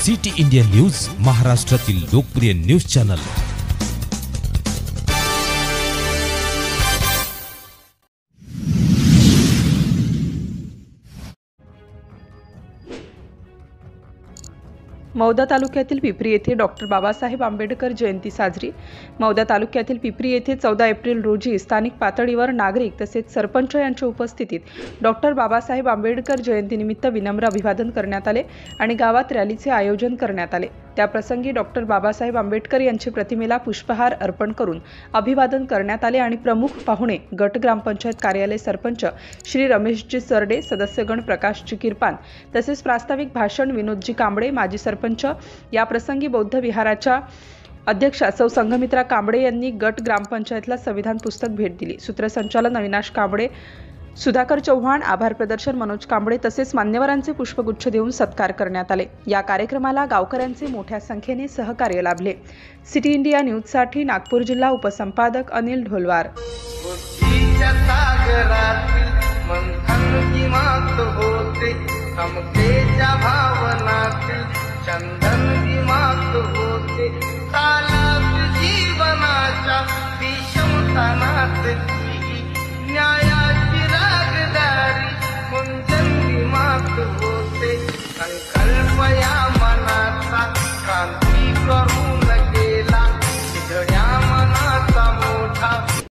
City India news, महाराष्ट्रातील लोकप्रिय news channel. Mauda तालुक्यातील पिपरी येथे डॉक्टर बाबासाहेब आंबेडकर जयंती साजरी। मौदा तालुक्यातील पिपरी येथे 14 एप्रिल रोजी स्थानिक पातळीवर नागरिक तसेच सरपंच यांच्या उपस्थितीत डॉक्टर बाबासाहेब आंबेडकर जयंतीनिमित्त विनम्र अभिवादन करण्यात आले आणि गावात रॅलीचे आयोजन करण्यात आले। त्याप्रसंगी डॉक्टर बाबासाहेब आंबेडकर यांच्या प्रतिमेला पुष्पहार अर्पण करून अभिवादन करण्यात आले आणि प्रमुख पाहुणे गट ग्रामपंचायत कार्यालय सरपंच श्री रमेशजी सरडे, सदस्यगण प्रकाशजी किरपान तसेच प्रास्ताविक भाषण विनोदजी कांबळे, माजी सरपंच। या प्रसंगी बौद्ध विहाराच्या अध्यक्षा सौ संघमित्रा कांबळे यांनी गट ग्रामपंचायतला संविधान पुस्तक भेट दिली। सूत्रसंचालन अविनाश कांबळे, सुधाकर चव्हाण, आभार प्रदर्शन मनोज कांबळे तसेच मान्यवरांचे पुष्पगुच्छ देऊन सत्कार करण्यात आले। या कार्यक्रमाला गावकऱ्यांचे मोठ्या संख्येने सहकार्य लाभले। सिटी इंडिया न्यूज साठी नागपूर जिल्हा उपसंपादक अनिल ढोलवार। चंदन विमात होते तालात जीवनाच्या विषमतानात न्यायाची रागदारी कुंजन विमात होते संकल्प